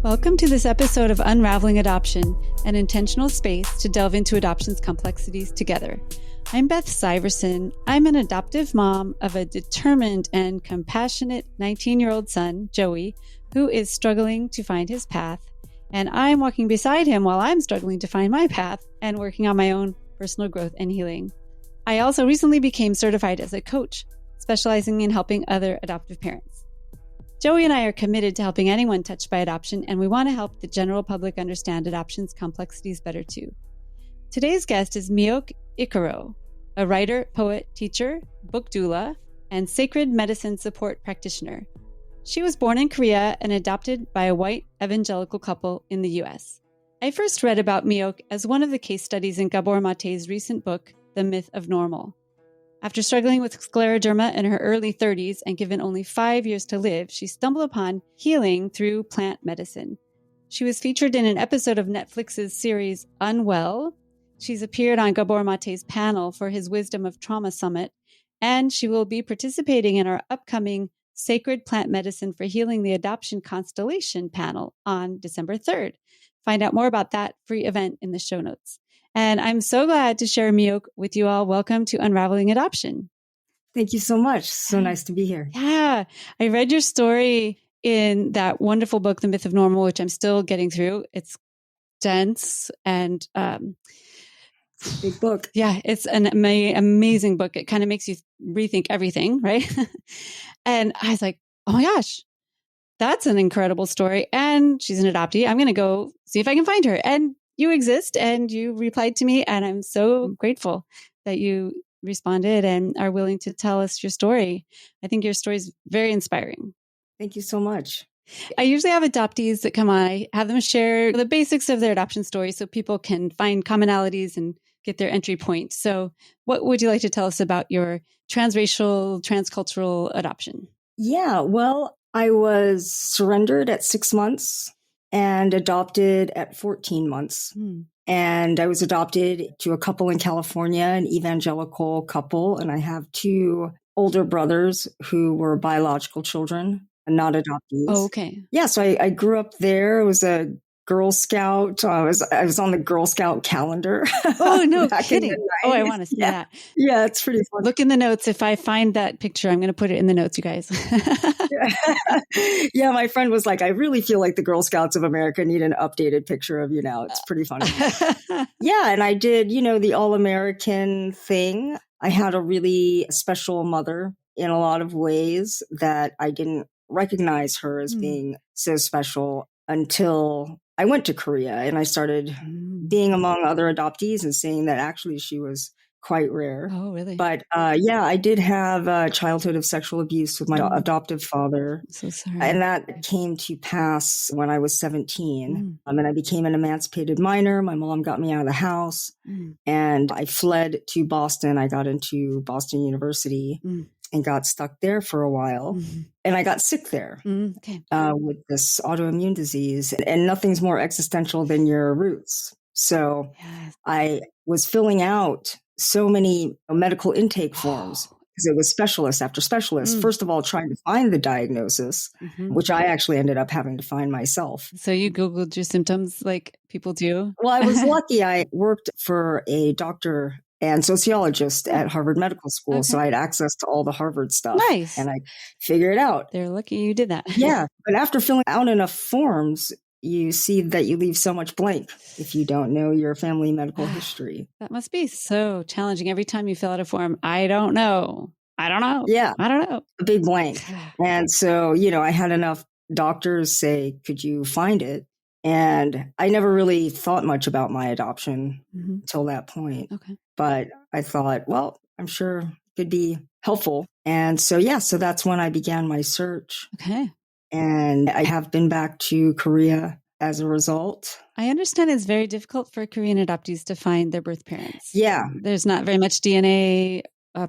Welcome to this episode of Unraveling Adoption, an intentional space to delve into adoption's complexities together. I'm Beth Syverson. I'm an adoptive mom of a determined and compassionate 19-year-old son, Joey, who is struggling to find his path. And I'm walking beside him while I'm struggling to find my path and working on my own personal growth and healing. I also recently became certified as a coach, specializing in helping other adoptive parents. Joey and I are committed to helping anyone touched by adoption, and we want to help the general public understand adoption's complexities better too. Today's guest is Mee Ok Icaro, a writer, poet, teacher, book doula, and sacred medicine support practitioner. She was born in Korea and adopted by a white evangelical couple in the U.S. I first read about Mee Ok as one of the case studies in Gabor Mate's recent book, The Myth of Normal. After struggling with scleroderma in her early 30s and given only 5 years to live, she stumbled upon healing through plant medicine. She was featured in an episode of Netflix's series Unwell. She's appeared on Gabor Mate's panel for his Wisdom of Trauma Summit, and she will be participating in our upcoming Sacred Plant Medicine for Healing the Adoption Constellation panel on December 3rd. Find out more about that free event in the show notes. And I'm so glad to share Mee Ok with you all. Welcome to Unraveling Adoption. Thank you so much. So nice to be here. Yeah. I read your story in that wonderful book, The Myth of Normal, which I'm still getting through. It's dense and it's a big book. Yeah, it's an amazing book. It kind of makes you rethink everything, right? And I was like, oh my gosh, that's an incredible story. And she's an adoptee. I'm going to go see if I can find her. And you exist and you replied to me. And I'm so grateful that you responded and are willing to tell us your story. I think your story is very inspiring. Thank you so much. I usually have adoptees that come on. I have them share the basics of their adoption story so people can find commonalities and get their entry point. So what would you like to tell us about your transracial, transcultural adoption? Yeah, well, I was surrendered at 6 months and adopted at 14 months. And I was adopted to a couple in California, an evangelical couple. And I have 2 older brothers who were biological children and not adoptees. Oh, okay. Yeah, so I grew up there. I was a Girl Scout. I was on the Girl Scout calendar. Oh, no kidding. Oh, I want to see that. Yeah, it's pretty fun. Look in the notes. If I find that picture, I'm going to put it in the notes, you guys. Yeah, my friend was like, I really feel like the Girl Scouts of America need an updated picture of you now. It's pretty funny. Yeah, and I did, the all-American thing. I had a really special mother in a lot of ways that I didn't recognize her as being so special until I went to Korea and I started being among other adoptees and seeing that actually she was quite rare. Oh, really? But yeah, I did have a childhood of sexual abuse with my adoptive father. I'm so sorry. And that came to pass when I was 17. And I became an emancipated minor. My mom got me out of the house and I fled to Boston. I got into Boston University. And got stuck there for a while. And I got sick there with this autoimmune disease. And nothing's more existential than your roots. So I was filling out so many medical intake forms because it was specialist after specialist. First of all, trying to find the diagnosis, which I actually ended up having to find myself. So you Googled your symptoms like people do? Well, I was lucky. I worked for a doctor and sociologist at Harvard Medical School. So I had access to all the Harvard stuff. Nice. And I figured it out. They're lucky you did that. Yeah. But after filling out enough forms, you see that you leave so much blank if you don't know your family medical history. That must be so challenging. Every time you fill out a form, I don't know. Yeah. I don't know. A big blank. And so, I had enough doctors say, could you find it? And I never really thought much about my adoption until that point. Okay. But I thought, well, I'm sure it could be helpful. And so, so that's when I began my search. Okay. And I have been back to Korea as a result. I understand it's very difficult for Korean adoptees to find their birth parents. Yeah. There's not very much DNA,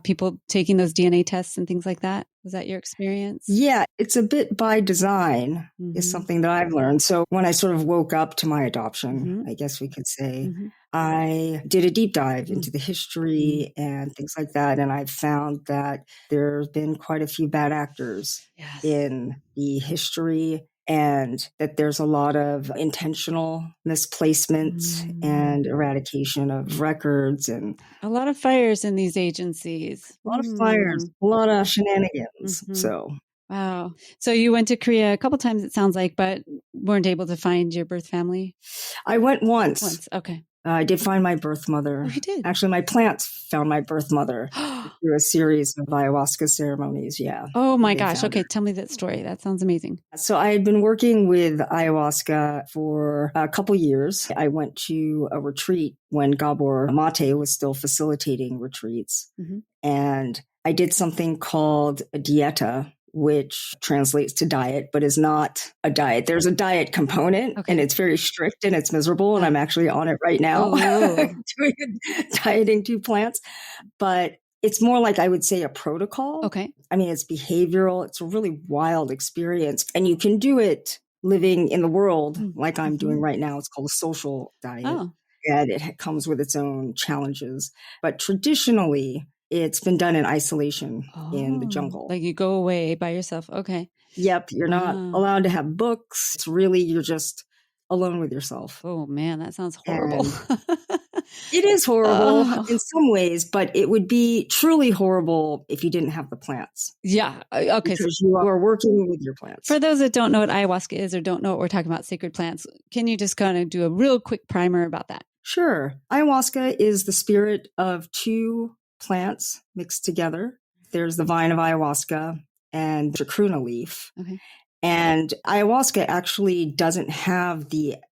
people taking those DNA tests and things like that. Was that your experience? Yeah, it's a bit by design is something that I've learned. So when I sort of woke up to my adoption, I guess we could say, I did a deep dive into the history and things like that. And I found that there have been quite a few bad actors in the history and that there's a lot of intentional misplacement and eradication of records and a lot of fires in these agencies. a lot of fires, a lot of shenanigans. So, wow. So you went to Korea a couple times, it sounds like, but weren't able to find your birth family? I went once. Okay. I did find my birth mother. Oh, you did? Actually, my plants found my birth mother through a series of ayahuasca ceremonies. Yeah. Oh my gosh. Okay. Tell me that story. That sounds amazing. So I had been working with ayahuasca for a couple years. I went to a retreat when Gabor Mate was still facilitating retreats. And I did something called a dieta, which translates to diet, but is not a diet. There's a diet component and it's very strict and it's miserable. And I'm actually on it right now, doing dieting 2 plants. But it's more like, I would say, a protocol. Okay. I mean, it's behavioral. It's a really wild experience. And you can do it living in the world like I'm doing right now. It's called a social diet. And it comes with its own challenges. But traditionally, it's been done in isolation in the jungle. Like you go away by yourself. Okay. Yep. You're not allowed to have books. It's really, you're just alone with yourself. Oh man, that sounds horrible. It is horrible in some ways, but it would be truly horrible if you didn't have the plants. Yeah. Okay. Because you are working with your plants. For those that don't know what ayahuasca is or don't know what we're talking about, sacred plants, can you just kind of do a real quick primer about that? Sure. Ayahuasca is the spirit of 2 plants mixed together. There's the vine of ayahuasca and the chacruna leaf. Okay. And ayahuasca actually doesn't have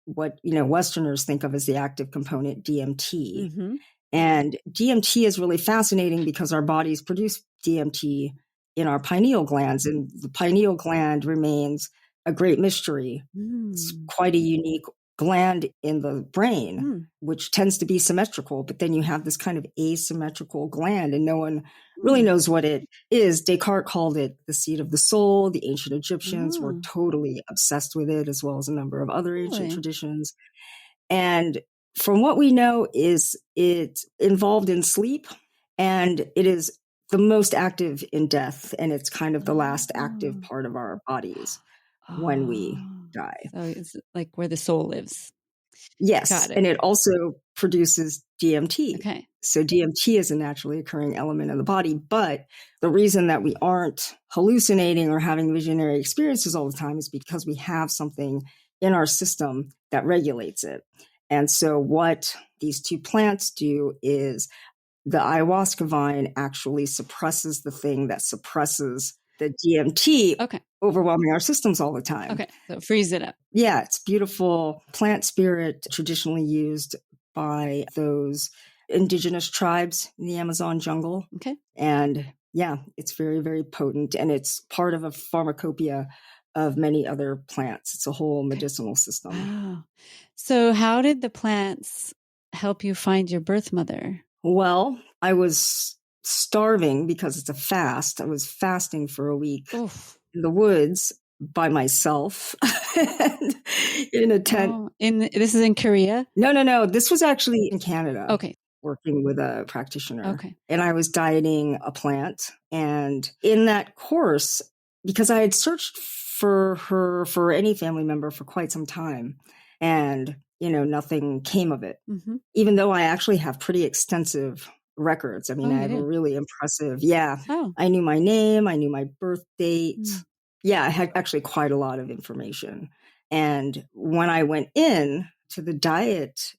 what Westerners think of as the active component, DMT. And DMT is really fascinating because our bodies produce DMT in our pineal glands, and the pineal gland remains a great mystery. It's quite a unique gland in the brain, which tends to be symmetrical, but then you have this kind of asymmetrical gland and no one really knows what it is. Descartes called it the seat of the soul. The ancient Egyptians were totally obsessed with it, as well as a number of other ancient traditions. And from what we know is it's involved in sleep, and it is the most active in death, and it's kind of the last active part of our bodies when we die. So it's like where the soul lives. Yes. Got it. And it also produces DMT. Okay. So DMT is a naturally occurring element in the body. But the reason that we aren't hallucinating or having visionary experiences all the time is because we have something in our system that regulates it. And so what these 2 plants do is the ayahuasca vine actually suppresses the thing that suppresses the DMT, overwhelming our systems all the time. Okay, so freeze it up. Yeah, it's beautiful plant spirit traditionally used by those indigenous tribes in the Amazon jungle. Okay. And yeah, it's very, very potent, and it's part of a pharmacopoeia of many other plants. It's a whole medicinal system. Wow. So how did the plants help you find your birth mother? Well, I was starving because it's a fast. I was fasting for a week in the woods by myself in a tent. This is in Korea? No. This was actually in Canada. Okay. Working with a practitioner. Okay. And I was dieting a plant. And in that course, because I had searched for her, for any family member for quite some time, and, nothing came of it, even though I actually have pretty extensive records. I mean, I have a really impressive, I knew my name, I knew my birth date. Yeah, I had actually quite a lot of information. And when I went in to the diet,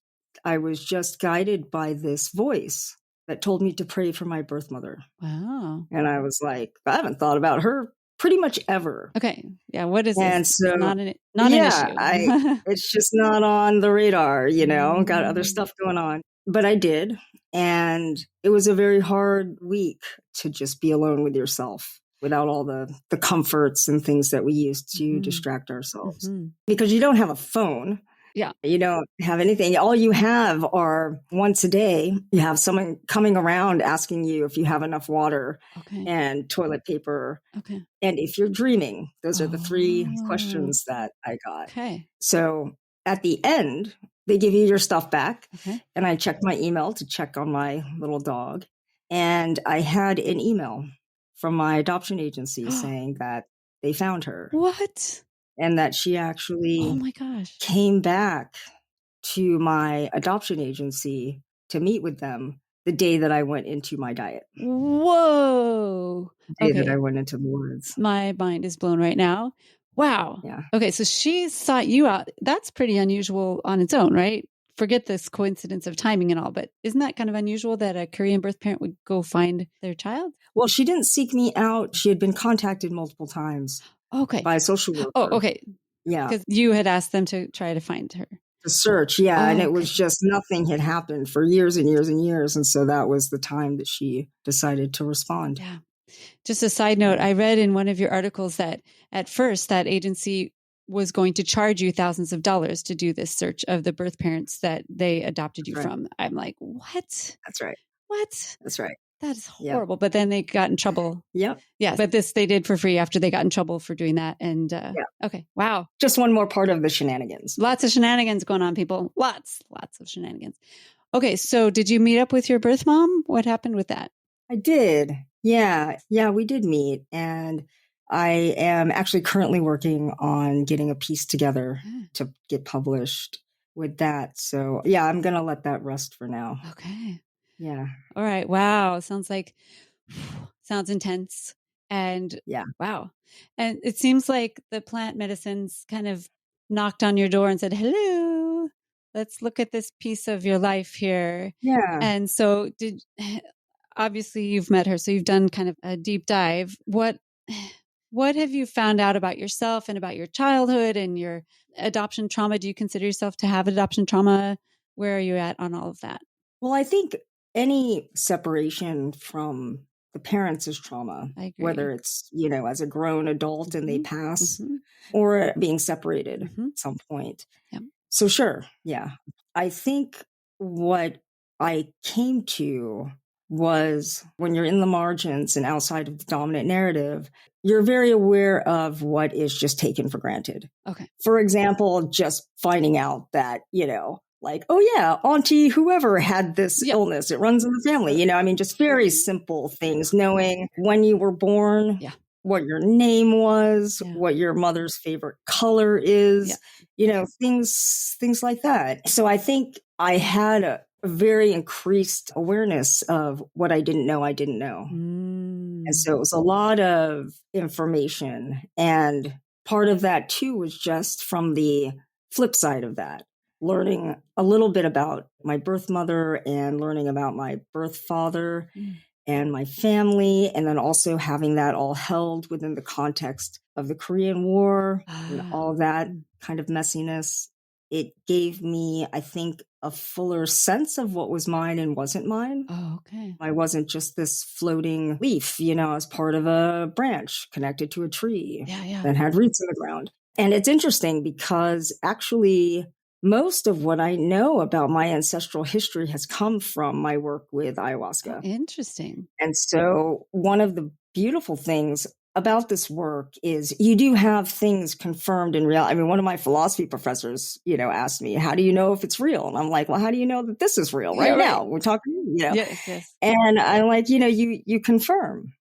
I was just guided by this voice that told me to pray for my birth mother. Wow. And I was like, I haven't thought about her pretty much ever. Okay. Yeah. What is and this? So, not an issue. It's just not on the radar, got other stuff going on. But I did. And it was a very hard week to just be alone with yourself without all the comforts and things that we use to distract ourselves. Because you don't have a phone. Yeah. You don't have anything. All you have are once a day, you have someone coming around asking you if you have enough water and toilet paper. Okay. And if you're dreaming. Those are the 3 questions that I got. Okay. So at the end, they give you your stuff back. Okay. And I checked my email to check on my little dog. And I had an email from my adoption agency saying that they found her. What? and that she Oh actually my gosh. came back to my adoption agency to meet with them the day that I went into my diet, Whoa. the day that I Okay. went into the woods. My mind is blown right now. Wow. Yeah. Okay. So she sought you out. That's pretty unusual on its own, right? Forget this coincidence of timing and all, but isn't that kind of unusual that a Korean birth parent would go find their child? Well, she didn't seek me out. She had been contacted multiple times Okay. by a social Oh, worker. okay. Yeah. Because you had asked them to try to find her. The search. Yeah. Oh, And it okay. was just nothing had happened for years and years and years. And so that was the time that she decided to respond. Yeah. Just a side note, I read in one of your articles that at first that agency was going to charge you thousands of dollars to do this search of the birth parents that they adopted you That's right. from. I'm like, what? That's right. What? That's right. That is Yep. horrible. But then they got in trouble. Yep. Yeah. But this they did for free after they got in trouble for doing that. And okay. Wow. Just one more part of the shenanigans. Lots of shenanigans going on, people. Lots of shenanigans. Okay. So did you meet up with your birth mom? What happened with that? I did. Yeah. Yeah, we did meet. And I am actually currently working on getting a piece together to get published with that. So yeah, I'm going to let that rest for now. Okay. Yeah. All right. Wow. Sounds intense. And yeah. Wow. And it seems like the plant medicines kind of knocked on your door and said, hello, let's look at this piece of your life here. Yeah. And so obviously you've met her, so you've done kind of a deep dive. What have you found out about yourself and about your childhood and your adoption trauma? Do you consider yourself to have adoption trauma? Where are you at on all of that? Well, I think any separation from the parents is trauma, whether it's, as a grown adult and they pass or being separated at some point. Yeah. So sure. Yeah. I think what I came to was when you're in the margins and outside of the dominant narrative, you're very aware of what is just taken for granted. Okay. For example, just finding out that, like, oh yeah, auntie, whoever had this illness, it runs in the family, just very simple things, knowing when you were born, what your name was, what your mother's favorite color is, things like that. So I think I had a very increased awareness of what I didn't know. And so it was a lot of information. And part of that too was just from the flip side of that, learning a little bit about my birth mother and learning about my birth father and my family, and then also having that all held within the context of the Korean War and all of that kind of messiness. It gave me, I think, a fuller sense of what was mine and wasn't mine. Oh, okay. I wasn't just this floating leaf, as part of a branch connected to a tree that had roots in the ground. And it's interesting because actually most of what I know about my ancestral history has come from my work with ayahuasca. Oh, interesting. And so one of the beautiful things about this work is you do have things confirmed in real. I mean, one of my philosophy professors, asked me, how do you know if it's real? And I'm like, well, how do you know that this is real right now? We're talking, Yes. And I'm like, you confirm.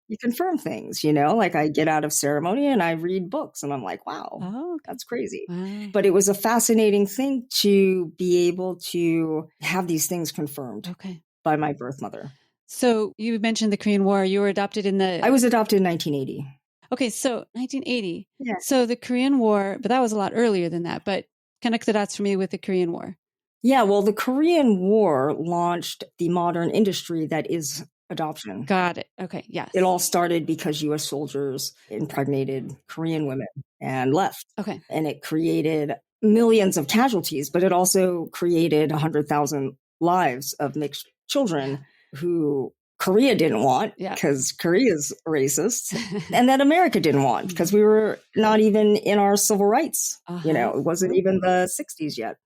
You confirm things, like I get out of ceremony and I read books and I'm like, wow, that's crazy. Wow. But it was a fascinating thing to be able to have these things confirmed by my birth mother. So you mentioned the Korean War. You were adopted I was adopted in 1980. Okay, so 1980. Yeah. So the Korean War, but that was a lot earlier than that. But connect the dots for me with the Korean War. Yeah, well, the Korean War launched the modern industry that is adoption. Got it. Okay, yes. It all started because U.S. soldiers impregnated Korean women and left. Okay. And it created millions of casualties, but it also created 100,000 lives of mixed children who Korea didn't want because Korea's racist, and that America didn't want because we were not even in our civil rights. It wasn't even the 60s yet.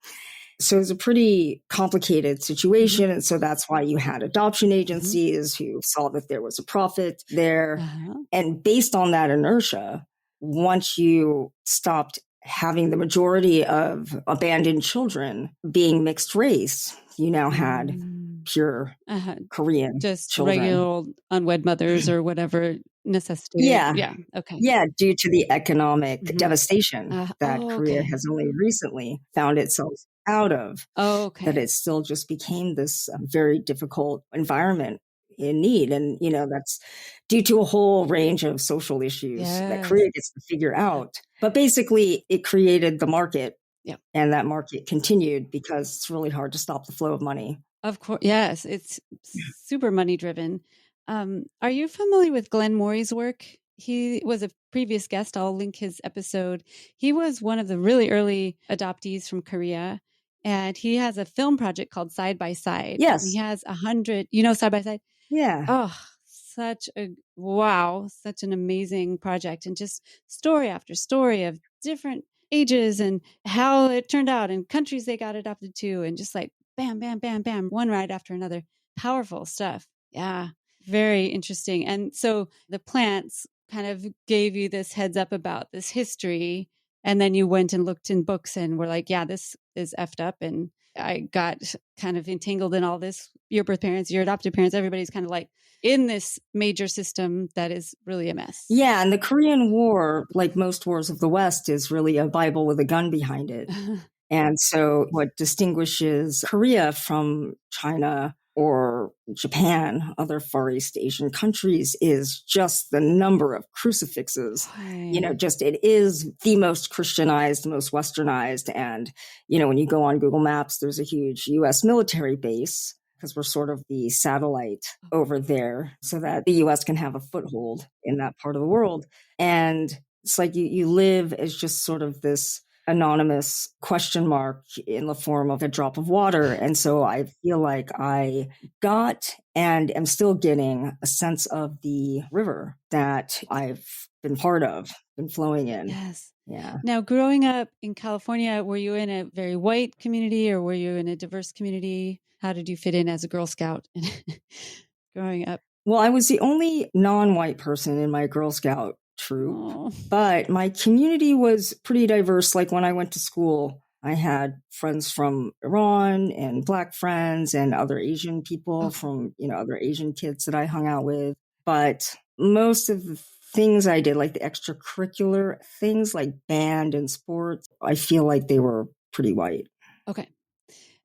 So it was a pretty complicated situation. And so that's why you had adoption agencies who saw that there was a profit there. And based on that inertia, once you stopped having the majority of abandoned children being mixed race, you now had pure Korean just children. regular old unwed mothers or whatever necessitated. Yeah. Yeah. Okay. Yeah, due to the economic Mm-hmm. devastation that Korea Okay. has only recently found itself out of, that Okay. it still just became this very difficult environment in need. And, that's due to a whole range of social issues that Yes. Korea gets to figure out. But basically, it created the market, Yeah. and that market continued because it's really hard to stop the flow of money. Of course. Yes. It's super money driven. Are you familiar with Glenn Morey's work? He was a previous guest. I'll link his episode. He was one of the really early adoptees from Korea. And he has a film project called Side by Side. And he Yes. has 100, Side by Side? Yeah. Oh, such an amazing project. And just story after story of different ages and how it turned out and countries they got adopted to. And just like bam, bam, bam, bam, one ride after another. Powerful stuff. Yeah. Very interesting. And so the plants kind of gave you this heads up about this history. And then you went and looked in books and were like, yeah, this is effed up. And I got kind of entangled in all this. Your birth parents, your adopted parents, everybody's kind of like in this major system that is really a mess. Yeah. And the Korean War, like most wars of the West, is really a Bible with a gun behind it. And so what distinguishes Korea from China or Japan, other Far East Asian countries, is just the number of crucifixes. Right. Just it is the most Christianized, most westernized. And, when you go on Google Maps, there's a huge US military base because we're sort of the satellite over there so that the US can have a foothold in that part of the world. And it's like you live as just sort of this anonymous question mark in the form of a drop of water. And so I feel like I got and am still getting a sense of the river that I've been part of, been flowing in. Yes. Yeah. Now, growing up in California, were you in a very white community or were you in a diverse community? How did you fit in as a Girl Scout growing up? Well, I was the only non-white person in my Girl Scout troop, Oh. but my community was pretty diverse. Like when I went to school, I had friends from Iran and Black friends and other Asian people from, other Asian kids that I hung out with. But most of the things I did, like the extracurricular things like band and sports, I feel like they were pretty white. Okay.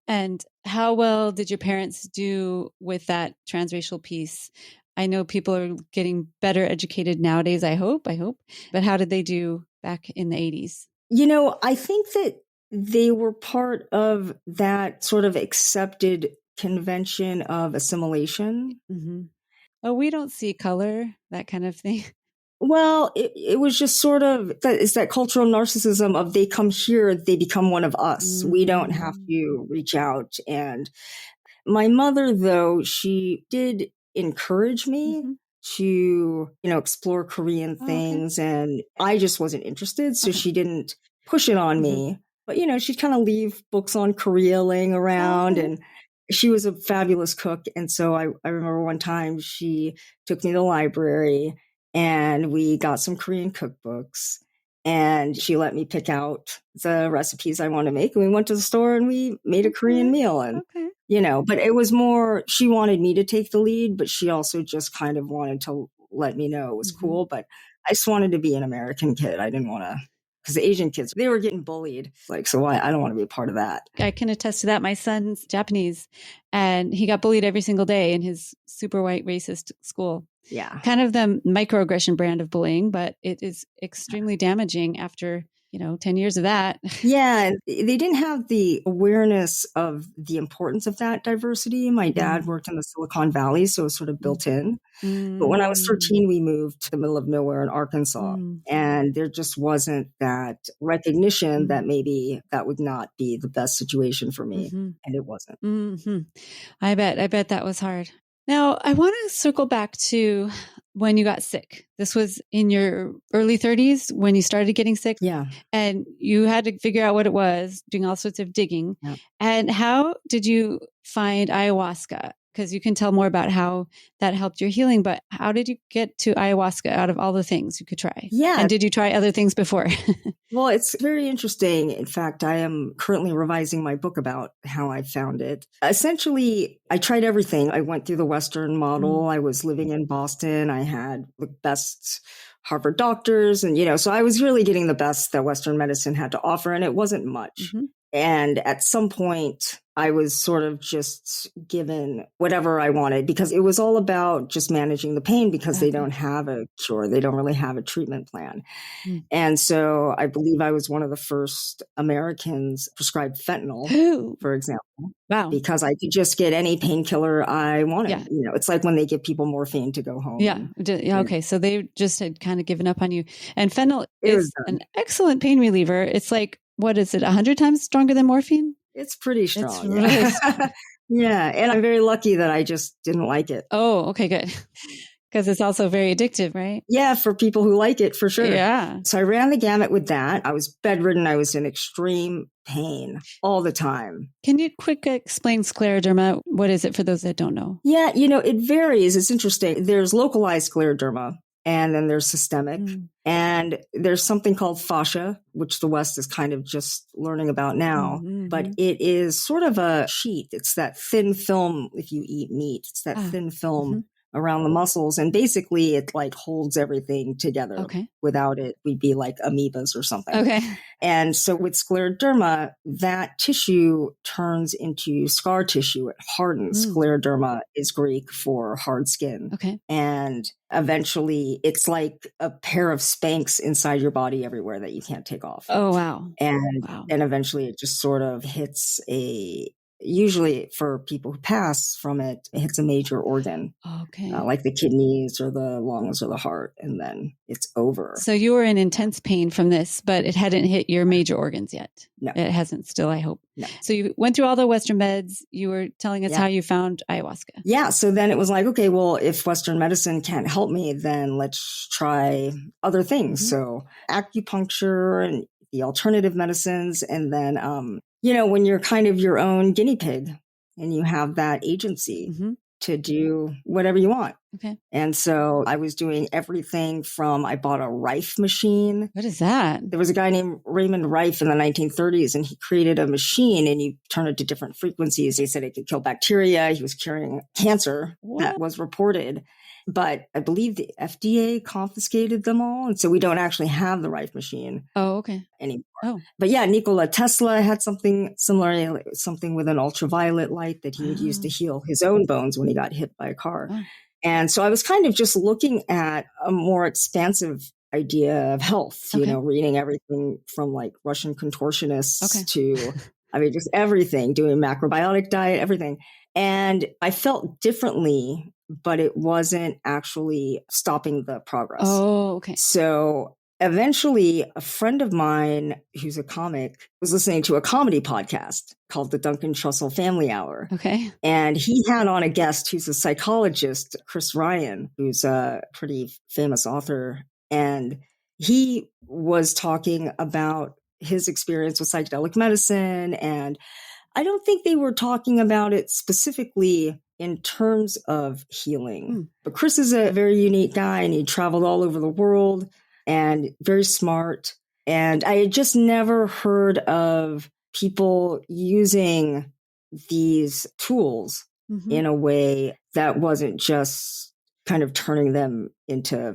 And how well did your parents do with that transracial piece? I know people are getting better educated nowadays, I hope. But how did they do back in the 80s? I think that they were part of that sort of accepted convention of assimilation. Mm-hmm. Oh, we don't see color, that kind of thing. Well, it was just sort of it's that cultural narcissism of they come here, they become one of us. Mm-hmm. We don't have to reach out. And my mother, though, she did encourage me to, explore Korean things. Okay. And I just wasn't interested. So she didn't push it on me. But, she'd kind of leave books on Korea laying around. And she was a fabulous cook. And so I remember one time she took me to the library and we got some Korean cookbooks. And she let me pick out the recipes I want to make. And we went to the store and we made a Korean meal. And, but it was more, she wanted me to take the lead, but she also just kind of wanted to let me know it was cool. But I just wanted to be an American kid. I didn't want to, because the Asian kids, they were getting bullied. So I don't want to be a part of that. I can attest to that. My son's Japanese and he got bullied every single day in his super white racist school. Yeah. Kind of the microaggression brand of bullying, but it is extremely damaging after, 10 years of that. Yeah. They didn't have the awareness of the importance of that diversity. My dad worked in the Silicon Valley, so it was sort of built in. But when I was 13, we moved to the middle of nowhere in Arkansas. And there just wasn't that recognition that maybe that would not be the best situation for me. And it wasn't. I bet that was hard. Now, I want to circle back to when you got sick. This was in your early 30s when you started getting sick. Yeah. And you had to figure out what it was, doing all sorts of digging. Yeah. And how did you find ayahuasca? because you can tell more about how that helped your healing. But how did you get to ayahuasca out of all the things you could try? Yeah. And did you try other things before? Well, it's very interesting. In fact, I am currently revising my book about how I found it. Essentially, I tried everything. I went through the Western model. I was living in Boston. I had the best Harvard doctors. And, so I was really getting the best that Western medicine had to offer. And it wasn't much. And at some point, I was sort of just given whatever I wanted because it was all about just managing the pain because they don't have a cure. They don't really have a treatment plan. And so I believe I was one of the first Americans prescribed fentanyl, for example. Wow. Because I could just get any painkiller I wanted. Yeah. It's like when they give people morphine to go home. Yeah. Okay. So they just had kind of given up on you. And fentanyl is an excellent pain reliever. It's like, what is it, 100 times stronger than morphine? It's pretty strong. It's really strong. Yeah. And I'm very lucky that I just didn't like it. Oh, okay, good. Because it's also very addictive, right? Yeah, for people who like it, for sure. Yeah. So I ran the gamut with that. I was bedridden. I was in extreme pain all the time. Can you quick explain scleroderma? What is it for those that don't know? Yeah, it varies. It's interesting. There's localized scleroderma. And then there's systemic. And there's something called fascia, which the West is kind of just learning about now. But it is sort of a sheet. It's that thin film if you eat meat. It's that thin film around the muscles. And basically it like holds everything together. Okay. Without it, we'd be like amoebas or something. Okay. And so with scleroderma, that tissue turns into scar tissue. It hardens. Scleroderma is Greek for hard skin. Okay. And eventually it's like a pair of Spanx inside your body everywhere that you can't take off. Oh, wow. And eventually it just sort of hits usually for people who pass from it, it hits a major organ. Okay. Like the kidneys or the lungs or the heart, and then it's over. So you were in intense pain from this, but it hadn't hit your major organs yet. No. It hasn't still, I hope. No. So you went through all the Western meds. You were telling us how you found ayahuasca. Yeah. So then it was like, okay, well, if Western medicine can't help me, then let's try other things. So acupuncture and the alternative medicines. And then, when you're kind of your own guinea pig and you have that agency to do whatever you want. Okay. And so I was doing everything from, I bought a Rife machine. What is that? There was a guy named Raymond Rife in the 1930s, and he created a machine and you turn it to different frequencies. He said it could kill bacteria. He was curing cancer that was reported. But I believe the FDA confiscated them all. And so we don't actually have the Rife machine anymore. Oh. But yeah, Nikola Tesla had something similar, something with an ultraviolet light that he would use to heal his own bones when he got hit by a car. Oh. And so I was kind of just looking at a more expansive idea of health, reading everything from like Russian contortionists to, just everything, doing macrobiotic diet, everything. And I felt differently, but it wasn't actually stopping the progress. Oh, okay. So eventually a friend of mine who's a comic was listening to a comedy podcast called the Duncan Trussell Family Hour. Okay. And he had on a guest who's a psychologist, Chris Ryan, who's a pretty famous author. And he was talking about his experience with psychedelic medicine. And I don't think they were talking about it specifically in terms of healing. But Chris is a very unique guy and he traveled all over the world and very smart. And I had just never heard of people using these tools in a way that wasn't just kind of turning them into,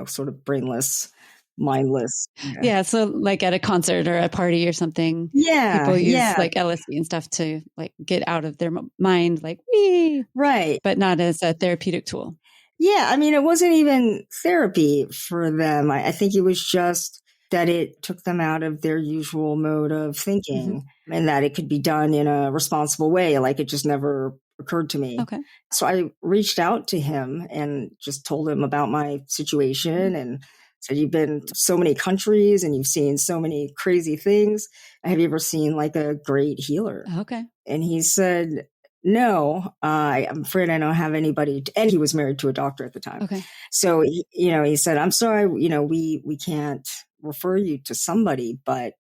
sort of brainless, mindless. Yeah. So like at a concert or a party or something, people use like LSD and stuff to like get out of their mind, like, wee. Right. But not as a therapeutic tool. Yeah. I mean, it wasn't even therapy for them. I think it was just that it took them out of their usual mode of thinking and that it could be done in a responsible way. Like it just never occurred to me. Okay. So I reached out to him and just told him about my situation and said, you've been to so many countries and you've seen so many crazy things. Have you ever seen like a great healer? Okay. And he said, no, I'm afraid I don't have anybody. And he was married to a doctor at the time. Okay. So, he said, I'm sorry, we can't refer you to somebody, but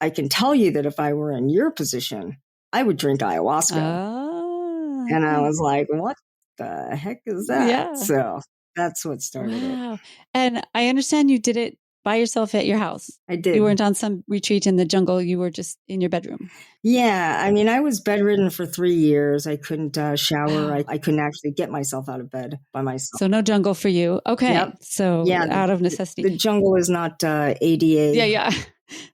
I can tell you that if I were in your position, I would drink ayahuasca. And I was like, what the heck is that? Yeah. So that's what started it. Wow. And I understand you did it by yourself at your house. I did. You weren't on some retreat in the jungle. You were just in your bedroom. Yeah. I mean, I was bedridden for 3 years. I couldn't shower. Wow. I couldn't actually get myself out of bed by myself. So no jungle for you. Okay. Yep. So Yeah, out of necessity. The jungle is not ADA. Yeah.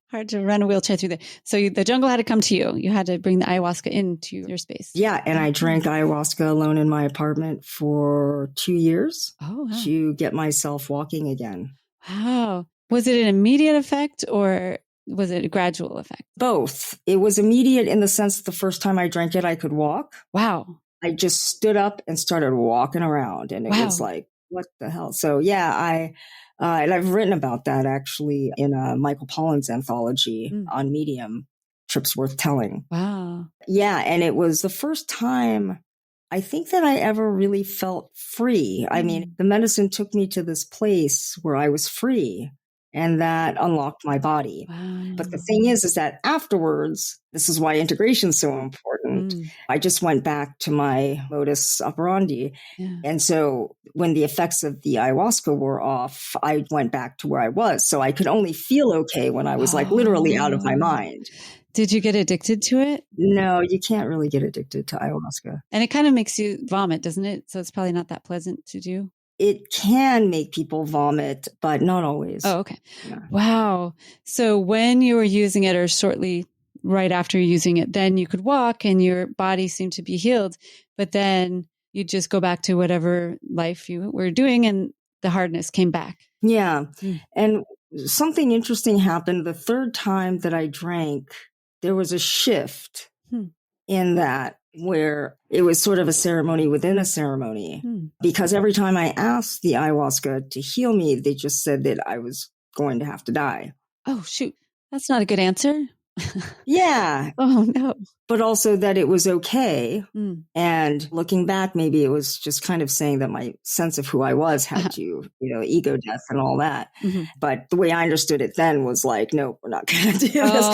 Hard to run a wheelchair through there. So the jungle had to come to you. You had to bring the ayahuasca into your space. Yeah. And I drank ayahuasca alone in my apartment for 2 years to get myself walking again. Wow. Was it an immediate effect or was it a gradual effect? Both. It was immediate in the sense that the first time I drank it, I could walk. Wow. I just stood up and started walking around, and it was like, what the hell? So yeah, and I've written about that actually in Michael Pollan's anthology on Medium, Trips Worth Telling. Wow. Yeah. And it was the first time I think that I ever really felt free. I mean, the medicine took me to this place where I was free, and that unlocked my body. Wow. But the thing is that afterwards, this is why integration is so important. I just went back to my modus operandi. Yeah. And so when the effects of the ayahuasca were off, I went back to where I was. So I could only feel okay when I was like literally out of my mind. Did you get addicted to it? No, you can't really get addicted to ayahuasca. And it kind of makes you vomit, doesn't it? So it's probably not that pleasant to do. It can make people vomit, but not always. Oh, okay. Yeah. Wow. So when you were using it or shortly right after using it, then you could walk and your body seemed to be healed, but then you just go back to whatever life you were doing and the hardness came back. Yeah. And something interesting happened. The third time that I drank, there was a shift in that, where it was sort of a ceremony within a ceremony, because every time I asked the ayahuasca to heal me, they just said that I was going to have to die. Oh, shoot. That's not a good answer. Yeah. Oh, no. But also that it was okay. And looking back, maybe it was just kind of saying that my sense of who I was had to, ego death and all that. But the way I understood it then was like, no, we're not going to do this.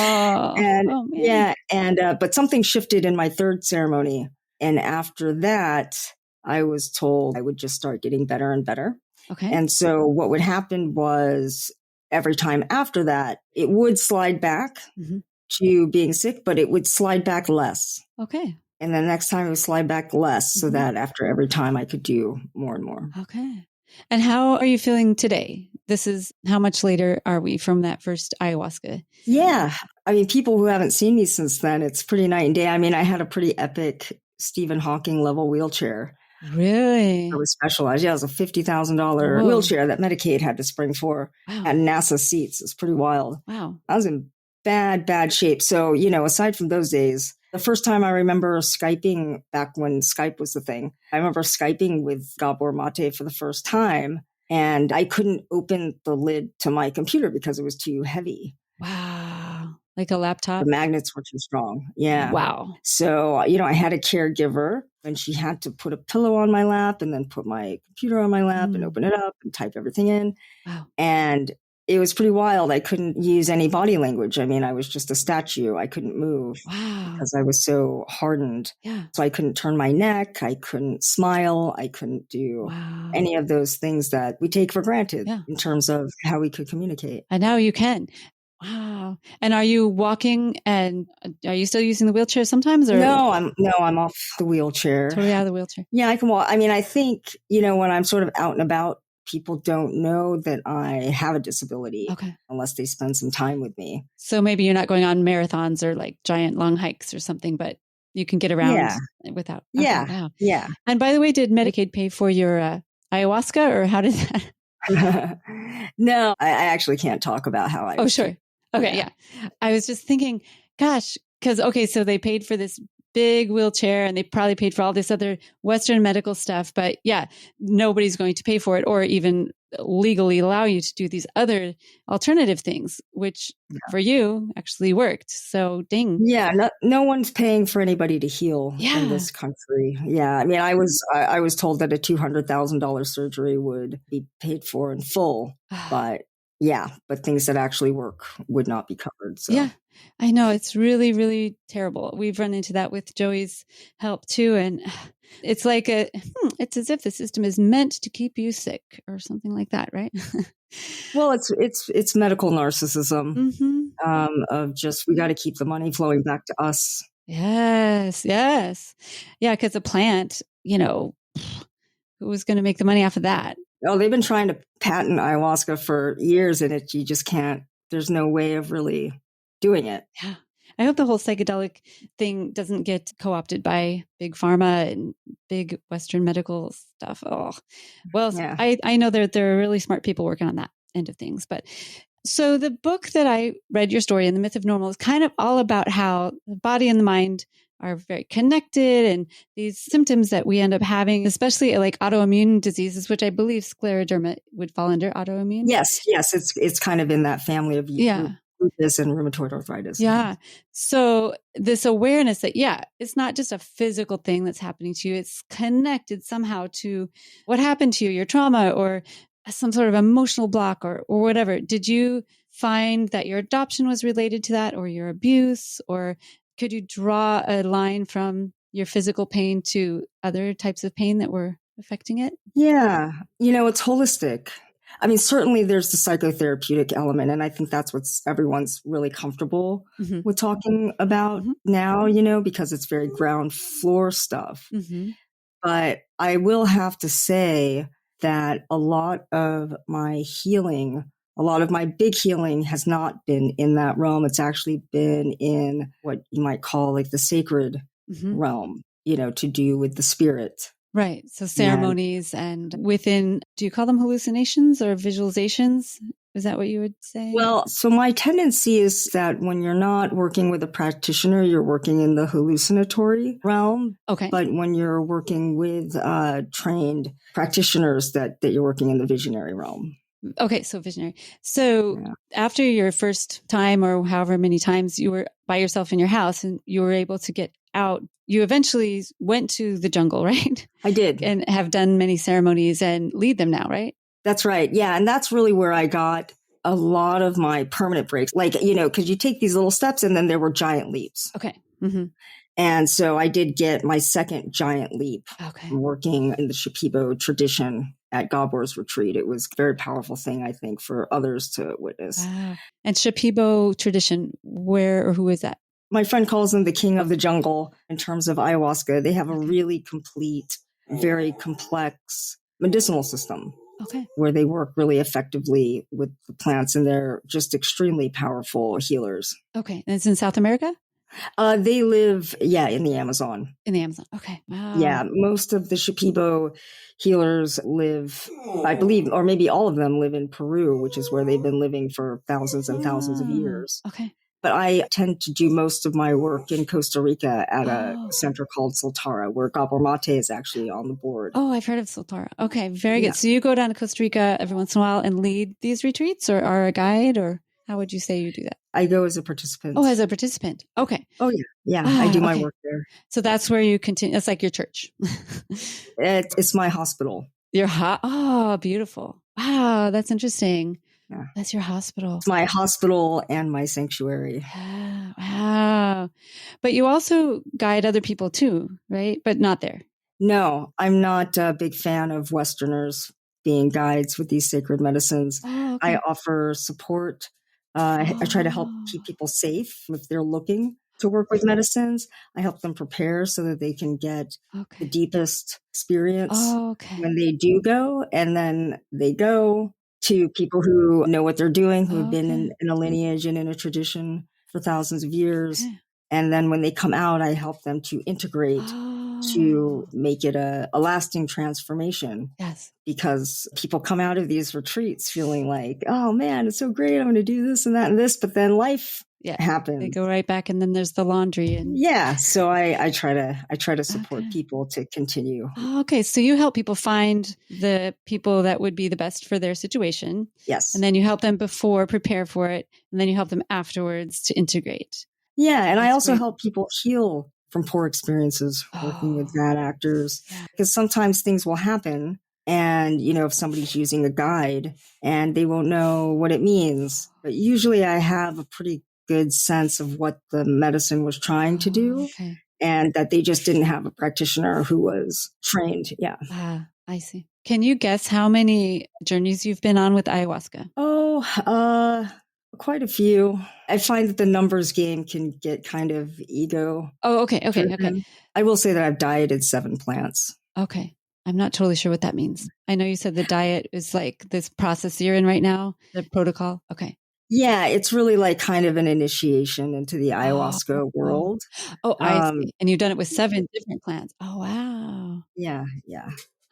But something shifted in my third ceremony. And after that, I was told I would just start getting better and better. Okay. And so what would happen was every time after that, it would slide back to being sick, but it would slide back less. Okay. And then next time it would slide back less, so that after every time I could do more and more. Okay. And how are you feeling today? This is how much later are we from that first ayahuasca? Yeah. I mean, people who haven't seen me since then, it's pretty night and day. I mean, I had a pretty epic Stephen Hawking level wheelchair. Really? I was specialized. Yeah, it was a $50,000 wheelchair that Medicaid had to spring for. Had NASA seats. It's pretty wild. Wow. I was in bad shape. So, aside from those days, the first time I remember Skyping back when Skype was the thing, I remember Skyping with Gabor Mate for the first time, and I couldn't open the lid to my computer because it was too heavy. Wow. Like a laptop? The magnets were too strong. Yeah. Wow. So, I had a caregiver, and she had to put a pillow on my lap and then put my computer on my lap and open it up and type everything in. Wow. And it was pretty wild. I couldn't use any body language. I mean, I was just a statue. I couldn't move because I was so hardened. Yeah. So I couldn't turn my neck. I couldn't smile. I couldn't do any of those things that we take for granted in terms of how we could communicate. And now you can. Wow. And are you walking and are you still using the wheelchair sometimes? Or? No, I'm off the wheelchair. Totally out of the wheelchair. Yeah, I can walk. I mean, I think, when I'm sort of out and about, people don't know that I have a disability unless they spend some time with me. So maybe you're not going on marathons or like giant long hikes or something, but you can get around without. Wow. Yeah. And by the way, did Medicaid pay for your ayahuasca or how did that? No, I actually can't talk about how I. Oh, sure. Okay. Yeah. I was just thinking, gosh, because, so they paid for this big wheelchair and they probably paid for all this other Western medical stuff, but nobody's going to pay for it or even legally allow you to do these other alternative things, which for you actually worked. So ding. Yeah. No one's paying for anybody to heal in this country. Yeah. I mean, I was told that a $200,000 surgery would be paid for in full, but Yeah, but things that actually work would not be covered. So yeah, I know it's really, really terrible. We've run into that with Joey's help too. And it's like it's as if the system is meant to keep you sick or something like that, right? well, it's medical narcissism, Mm-hmm. of just, we got to keep the money flowing back to us. Yes, yes. Yeah, because a plant, who's going to make the money off of that? Oh, they've been trying to patent ayahuasca for years, and you just can't, there's no way of really doing it. Yeah. I hope the whole psychedelic thing doesn't get co-opted by big pharma and big Western medical stuff. Oh, well, Yeah. I know that there are really smart people working on that end of things. But so the book that I read your story in, The Myth of Normal, is kind of all about how the body and the mind are very connected, and these symptoms that we end up having, especially like autoimmune diseases, which I believe scleroderma would fall under autoimmune. Yes, it's kind of in that family of lupus and rheumatoid arthritis. Yeah. So this awareness that, it's not just a physical thing that's happening to you. It's connected somehow to what happened to you, your trauma, or some sort of emotional block or whatever. Did you find that your adoption was related to that, or your abuse, or could you draw a line from your physical pain to other types of pain that were affecting it? Yeah. It's holistic. I mean, certainly there's the psychotherapeutic element, and I think that's what everyone's really comfortable with talking about now, because it's very ground floor stuff. But I will have to say that a lot of my big healing has not been in that realm. It's actually been in what you might call like the sacred realm, to do with the spirit. Right. So ceremonies and within, do you call them hallucinations or visualizations? Is that what you would say? Well, so my tendency is that when you're not working with a practitioner, you're working in the hallucinatory realm. Okay. But when you're working with trained practitioners, that you're working in the visionary realm. Okay. So visionary. So after your first time, or however many times you were by yourself in your house and you were able to get out, you eventually went to the jungle, right? I did. And have done many ceremonies and lead them now, right? That's right. Yeah. And that's really where I got a lot of my permanent breaks. Like, because you take these little steps and then there were giant leaps. Okay. And so I did get my second giant leap working in the Shipibo tradition at Gabor's retreat. It was a very powerful thing, I think, for others to witness. Wow. And Shipibo tradition, where or who is that? My friend calls them the king of the jungle in terms of ayahuasca. They have a really complete, very complex medicinal system. Okay. Where they work really effectively with the plants, and they're just extremely powerful healers. Okay. And it's in South America? They live, in the Amazon. In the Amazon. Okay. Wow. Yeah. Most of the Shipibo healers live, I believe, or maybe all of them live in Peru, which is where they've been living for thousands and thousands of years. Okay. But I tend to do most of my work in Costa Rica at a center called Soltara, where Gabor Mate is actually on the board. Oh, I've heard of Soltara. Okay, very good. So you go down to Costa Rica every once in a while and lead these retreats, or are a guide, or how would you say you do that? I go as a participant. Oh, as a participant. Okay. Oh, yeah. Yeah, I do my work there. So that's where you continue. It's like your church. It's my hospital. Oh, beautiful. Wow, that's interesting. Yeah. That's your hospital. It's my hospital and my sanctuary. Wow. But you also guide other people too, right? But not there. No, I'm not a big fan of Westerners being guides with these sacred medicines. Oh, okay. I offer support. I try to help keep people safe if they're looking to work with medicines. I help them prepare so that they can get the deepest experience when they do go. And then they go to people who know what they're doing, who have been in a lineage and in a tradition for thousands of years. And then when they come out, I help them to integrate to make it a lasting transformation. Yes. Because people come out of these retreats feeling like, oh man, it's so great. I'm going to do this and that and this. But then life happens. They go right back, and then there's the laundry. And so I try to support people to continue. Okay. So you help people find the people that would be the best for their situation. Yes. And then you help them prepare for it. And then you help them afterwards to integrate. Yeah. And I also help people heal from poor experiences working with bad actors, because sometimes things will happen And, if somebody's using a guide and they won't know what it means, but usually I have a pretty good sense of what the medicine was trying to do. Okay. And that they just didn't have a practitioner who was trained. Yeah. I see. Can you guess how many journeys you've been on with ayahuasca? Oh, quite a few. I find that the numbers game can get kind of ego. Oh, okay. I will say that I've dieted 7 plants. Okay. I'm not totally sure what that means. I know you said the diet is like this process you're in right now, the protocol. Okay. Yeah, it's really like kind of an initiation into the ayahuasca world. I see. And you've done it with 7 different plants. Oh, wow. Yeah.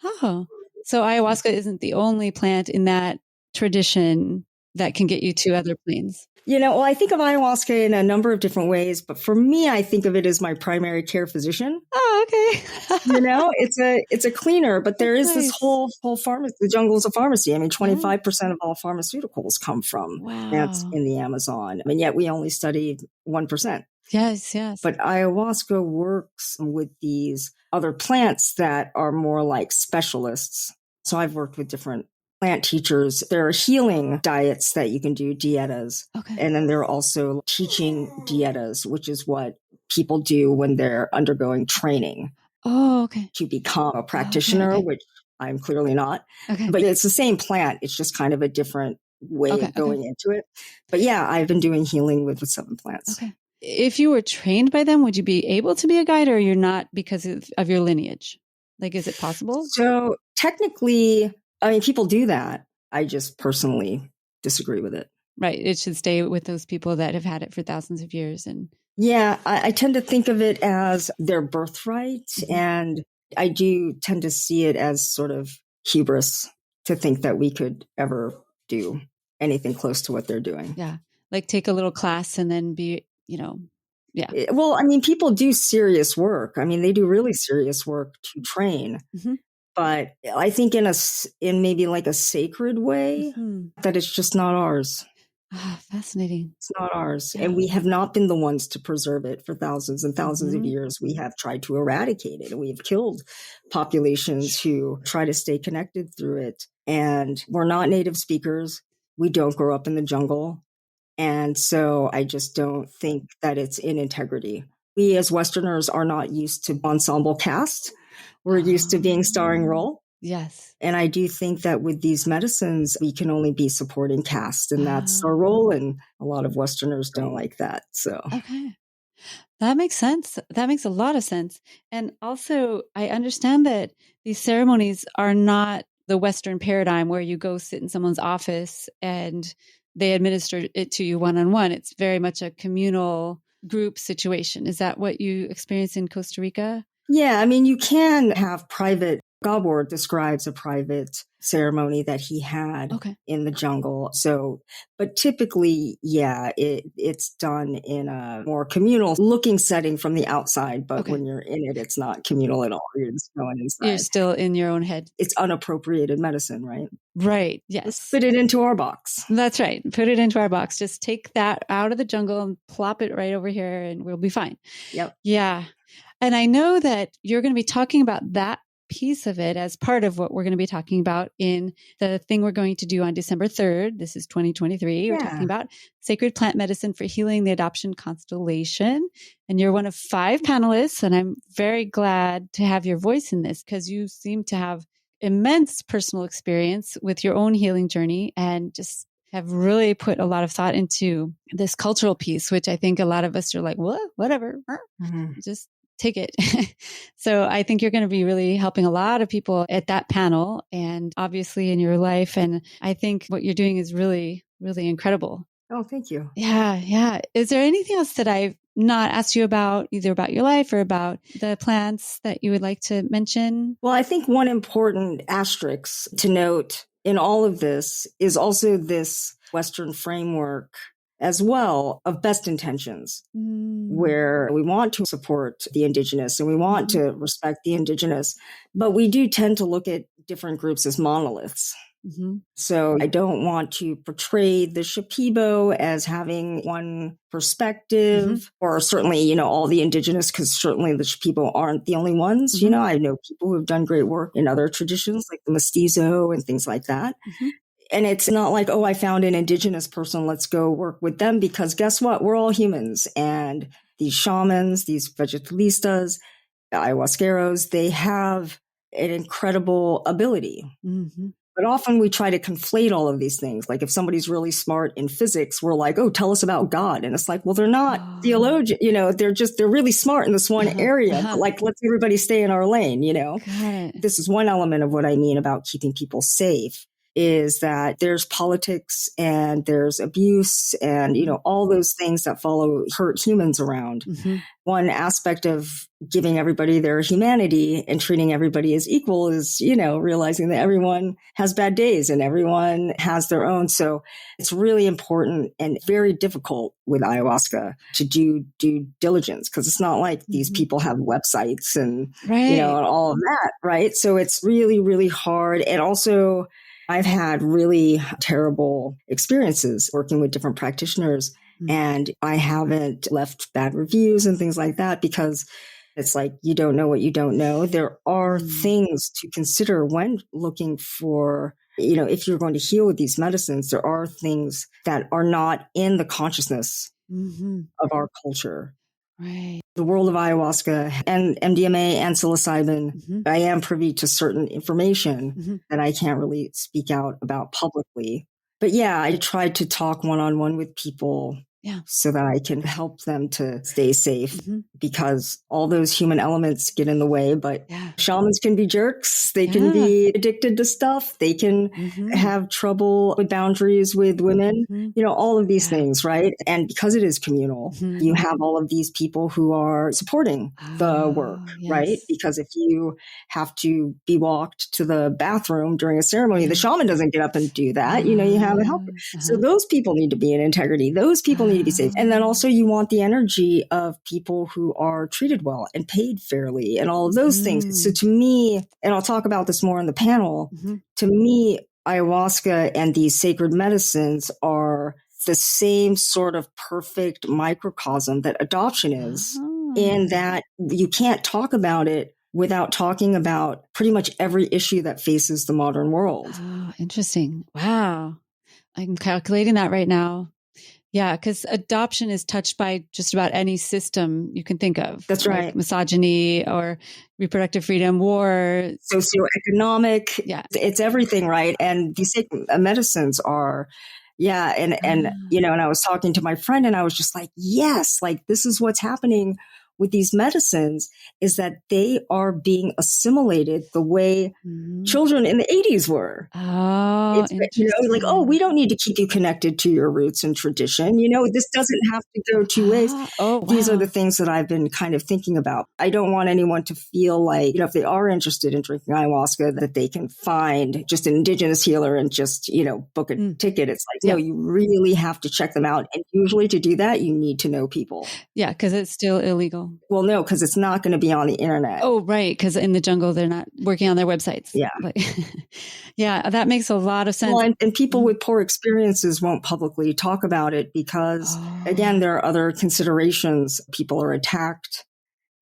Oh, so ayahuasca isn't the only plant in that tradition that can get you to other planes. Well, I think of ayahuasca in a number of different ways, but for me, I think of it as my primary care physician. Oh, okay. It's a cleaner, but there is nice. This whole pharmacy. The jungle is a pharmacy. I mean, 25% of all pharmaceuticals come from plants in the Amazon, and yet we only study 1%. Yes. But ayahuasca works with these other plants that are more like specialists. So I've worked with different plant teachers. There are healing diets that you can do, dietas. Okay. And then there are also teaching dietas, which is what people do when they're undergoing training. Oh, okay. To become a practitioner, which I'm clearly not. Okay. But it's the same plant. It's just kind of a different way of going into it. But yeah, I've been doing healing with 7 plants. Okay. If you were trained by them, would you be able to be a guide, or you're not because of your lineage? Like, is it possible? So technically, I mean, people do that. I just personally disagree with it. Right. It should stay with those people that have had it for thousands of years. And yeah, I tend to think of it as their birthright. And I do tend to see it as sort of hubris to think that we could ever do anything close to what they're doing. Yeah. Like take a little class and then be, yeah. Well, I mean, people do serious work. I mean, they do really serious work to train. But I think in maybe like a sacred way, that it's just not ours. Fascinating. It's not ours. Yeah. And we have not been the ones to preserve it for thousands and thousands of years. We have tried to eradicate it, and we have killed populations who try to stay connected through it. And we're not native speakers. We don't grow up in the jungle. And so I just don't think that it's in integrity. We as Westerners are not used to ensemble cast. We're used to being starring role. Yes. And I do think that with these medicines, we can only be supporting cast, and that's our role. And a lot of Westerners don't like that. So, okay. That makes sense. That makes a lot of sense. And also, I understand that these ceremonies are not the Western paradigm where you go sit in someone's office and they administer it to you one-on-one. It's very much a communal group situation. Is that what you experience in Costa Rica? Yeah, I mean, you can have private. Gabor describes a private ceremony that he had in the jungle. So, but typically, yeah, it's done in a more communal looking setting from the outside. But when you're in it, it's not communal at all. You're just going inside. You're still in your own head. It's unappropriated medicine, right? Right. Yes. Let's put it into our box. That's right. Put it into our box. Just take that out of the jungle and plop it right over here and we'll be fine. Yep. Yeah. And I know that you're going to be talking about that piece of it as part of what we're going to be talking about in the thing we're going to do on December 3rd. This is 2023. We're talking about sacred plant medicine for healing the adoption constellation. And you're one of 5 panelists. And I'm very glad to have your voice in this because you seem to have immense personal experience with your own healing journey and just have really put a lot of thought into this cultural piece, which I think a lot of us are like, well, whatever, just take it. So I think you're going to be really helping a lot of people at that panel and obviously in your life. And I think what you're doing is really, really incredible. Oh, thank you. Yeah. Is there anything else that I've not asked you about, either about your life or about the plants that you would like to mention? Well, I think one important asterisk to note in all of this is also this Western framework as well of best intentions, where we want to support the indigenous and we want to respect the indigenous, but we do tend to look at different groups as monoliths. So I don't want to portray the Shipibo as having one perspective, or certainly, all the indigenous, because certainly the Shipibo aren't the only ones. I know people who have done great work in other traditions like the mestizo and things like that. And it's not like, oh, I found an indigenous person, let's go work with them, because guess what? We're all humans. And these shamans, these vegetalistas, the ayahuasqueros, they have an incredible ability. But often we try to conflate all of these things. Like if somebody's really smart in physics, we're like, oh, tell us about God. And it's like, well, they're not theologian, they're really smart in this one area. But like, let's everybody stay in our lane, This is one element of what I mean about keeping people safe, is that there's politics and there's abuse and, all those things that follow hurt humans around. One aspect of giving everybody their humanity and treating everybody as equal is, realizing that everyone has bad days and everyone has their own. So it's really important and very difficult with ayahuasca to do due diligence, because it's not like these people have websites and, and all of that. Right. So it's really, really hard. And also, I've had really terrible experiences working with different practitioners, and I haven't left bad reviews and things like that, because it's like, you don't know what you don't know. There are things to consider when looking for, if you're going to heal with these medicines, there are things that are not in the consciousness of our culture. Right. The world of ayahuasca and MDMA and psilocybin, I am privy to certain information that I can't really speak out about publicly. But yeah, I try to talk one-on-one with people so that I can help them to stay safe, because all those human elements get in the way. But shamans can be jerks. They can be addicted to stuff. They can have trouble with boundaries with women, all of these things, right? And because it is communal, you have all of these people who are supporting the work, right? Because if you have to be walked to the bathroom during a ceremony, the shaman doesn't get up and do that. You have a helper. So those people need to be in integrity. Those people need to be safe. And then also you want the energy of people who are treated well and paid fairly and all of those things. So to me, and I'll talk about this more in the panel, to me, ayahuasca and these sacred medicines are the same sort of perfect microcosm that adoption is, in that you can't talk about it without talking about pretty much every issue that faces the modern world. Oh, interesting. Wow. I'm calculating that right now. Yeah, because adoption is touched by just about any system you can think of. That's right. Like misogyny or reproductive freedom, war. Socioeconomic. Yeah. It's everything, right? And these sacred medicines are, and I was talking to my friend and I was just like, yes, like this is what's happening with these medicines, is that they are being assimilated the way children in the 80s were. Oh, it's like, oh, we don't need to keep you connected to your roots and tradition. This doesn't have to go two ways. Oh, wow. These are the things that I've been kind of thinking about. I don't want anyone to feel like, if they are interested in drinking ayahuasca, that they can find just an indigenous healer and just, book a ticket. It's like, no, you really have to check them out. And usually to do that, you need to know people. Yeah, because it's still illegal. Well, no, because it's not going to be on the internet. Oh, right. Because in the jungle, they're not working on their websites. Yeah. Yeah, that makes a lot of sense. Well, and people with poor experiences won't publicly talk about it because, again, there are other considerations. People are attacked,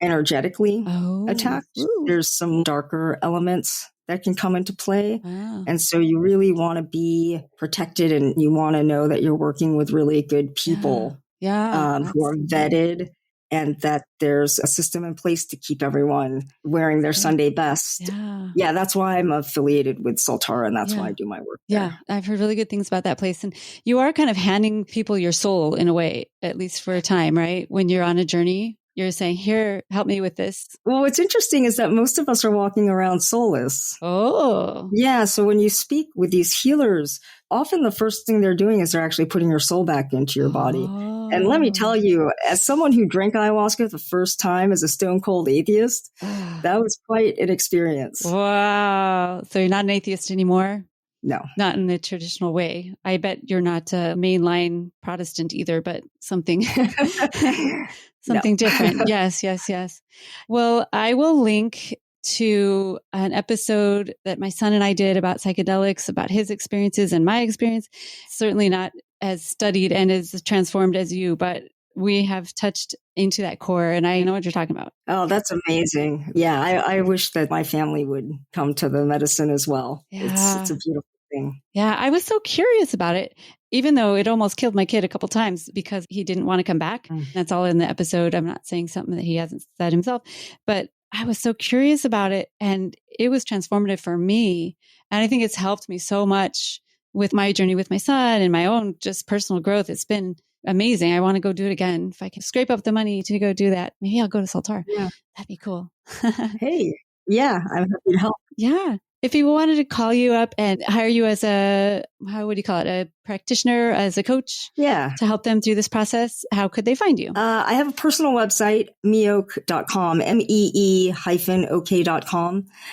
energetically attacked. Ooh. There's some darker elements that can come into play. Wow. And so you really want to be protected, and you want to know that you're working with really good people who are vetted, and that there's a system in place to keep everyone wearing their Sunday best. Yeah, that's why I'm affiliated with Soltara, and that's why I do my work there. Yeah, I've heard really good things about that place. And you are kind of handing people your soul in a way, at least for a time, right? When you're on a journey, you're saying, here, help me with this. Well, what's interesting is that most of us are walking around soulless. Oh. Yeah, so when you speak with these healers, often the first thing they're doing is they're actually putting your soul back into your body. And let me tell you, as someone who drank ayahuasca the first time as a stone cold atheist, that was quite an experience. Wow. So you're not an atheist anymore? No. Not in the traditional way. I bet you're not a mainline Protestant either, but something something different. Yes. Well, I will link to an episode that my son and I did about psychedelics, about his experiences and my experience. Certainly not as studied and as transformed as you, but we have touched into that core, and I know what you're talking about. Oh, that's amazing. Yeah, I wish that my family would come to the medicine as well. Yeah. It's a beautiful thing. Yeah, I was so curious about it, even though it almost killed my kid a couple times because he didn't want to come back. That's all in the episode. I'm not saying something that he hasn't said himself, but I was so curious about it, and it was transformative for me. And I think it's helped me so much with my journey with my son and my own just personal growth. It's been amazing. I want to go do it again. If I can scrape up the money to go do that, maybe I'll go to Saltar. Yeah. That'd be cool. Hey, yeah, I'm happy to help. Yeah. If people wanted to call you up and hire you as a, how would you call it? A practitioner, as a coach? Yeah. To help them through this process, how could they find you? I have a personal website, meok.com, MEE-OK.com.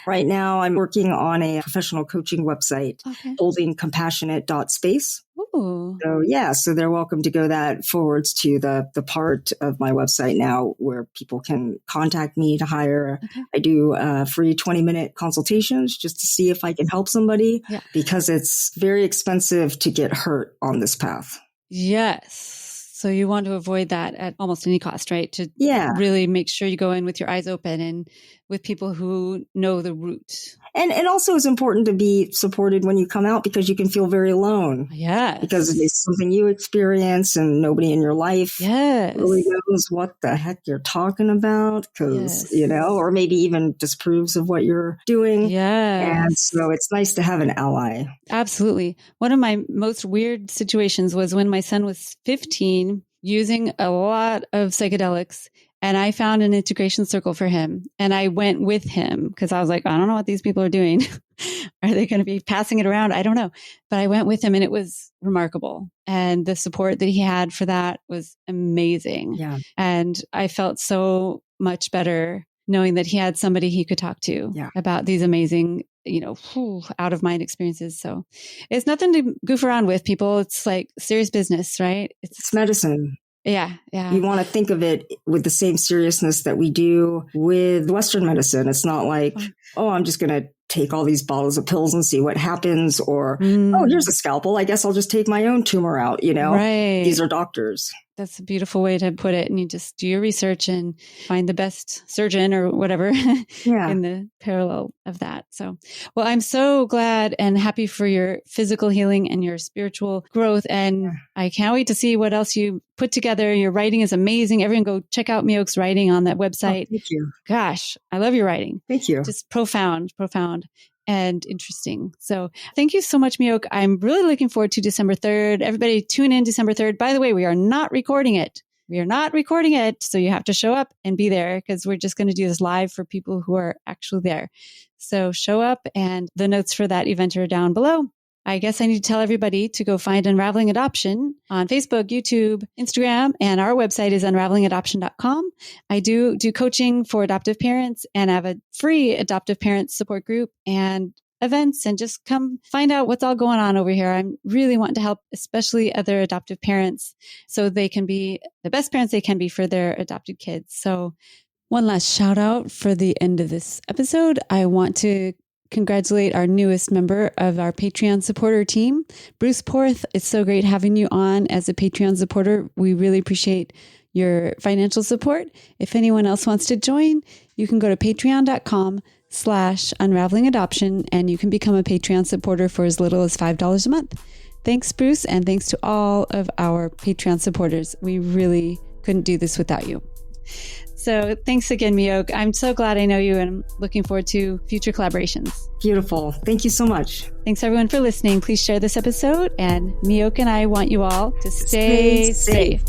Right now, I'm working on a professional coaching website, holdingcompassionate.space. Ooh. So yeah, so they're welcome to go that forwards to the part of my website now where people can contact me to hire. I do free 20-minute consultations just to see if I can help somebody because it's very expensive to get hurt on this path. Yes. So you want to avoid that at almost any cost, right? To really make sure you go in with your eyes open and with people who know the root. And also it's important to be supported when you come out because you can feel very alone. Yes. Because it's something you experience and nobody in your life really knows what the heck you're talking about because, you know, or maybe even disapproves of what you're doing. Yes. And so it's nice to have an ally. Absolutely. One of my most weird situations was when my son was 15, using a lot of psychedelics. And I found an integration circle for him. And I went with him because I was like, I don't know what these people are doing. Are they going to be passing it around? I don't know. But I went with him and it was remarkable. And the support that he had for that was amazing. Yeah. And I felt so much better knowing that he had somebody he could talk to about these amazing, you know, out of mind experiences. So it's nothing to goof around with, people. It's like serious business, right? It's medicine. Yeah. Yeah. You want to think of it with the same seriousness that we do with Western medicine. It's not like, oh, I'm just going to take all these bottles of pills and see what happens. Or, oh, here's a scalpel. I guess I'll just take my own tumor out. You know, these are doctors. That's a beautiful way to put it. And you just do your research and find the best surgeon or whatever in the parallel of that. So, well, I'm so glad and happy for your physical healing and your spiritual growth. And I can't wait to see what else you put together. Your writing is amazing. Everyone go check out Mee Ok's writing on that website. Oh, thank you. Gosh, I love your writing. Thank you. Just profound and interesting. So thank you so much, Mee Ok. I'm really looking forward to December 3rd. Everybody tune in December 3rd. By the way, we are not recording it. So you have to show up and be there because we're just going to do this live for people who are actually there. So show up, and the notes for that event are down below. I guess I need to tell everybody to go find Unraveling Adoption on Facebook, YouTube, Instagram, and our website is unravelingadoption.com. I do coaching for adoptive parents, and I have a free adoptive parent support group and events, and just come find out what's all going on over here. I'm really wanting to help, especially other adoptive parents, so they can be the best parents they can be for their adopted kids. So one last shout out for the end of this episode. I want to congratulate our newest member of our Patreon supporter team, Bruce Porth. It's so great having you on as a Patreon supporter. We really appreciate your financial support. If anyone else wants to join, you can go to patreon.com/unravelingadoption and you can become a Patreon supporter for as little as $5 a month. Thanks, Bruce. And thanks to all of our Patreon supporters. We really couldn't do this without you. So thanks again, Mee Ok. I'm so glad I know you, and I'm looking forward to future collaborations. Beautiful. Thank you so much. Thanks everyone for listening. Please share this episode, and Mee Ok and I want you all to stay safe.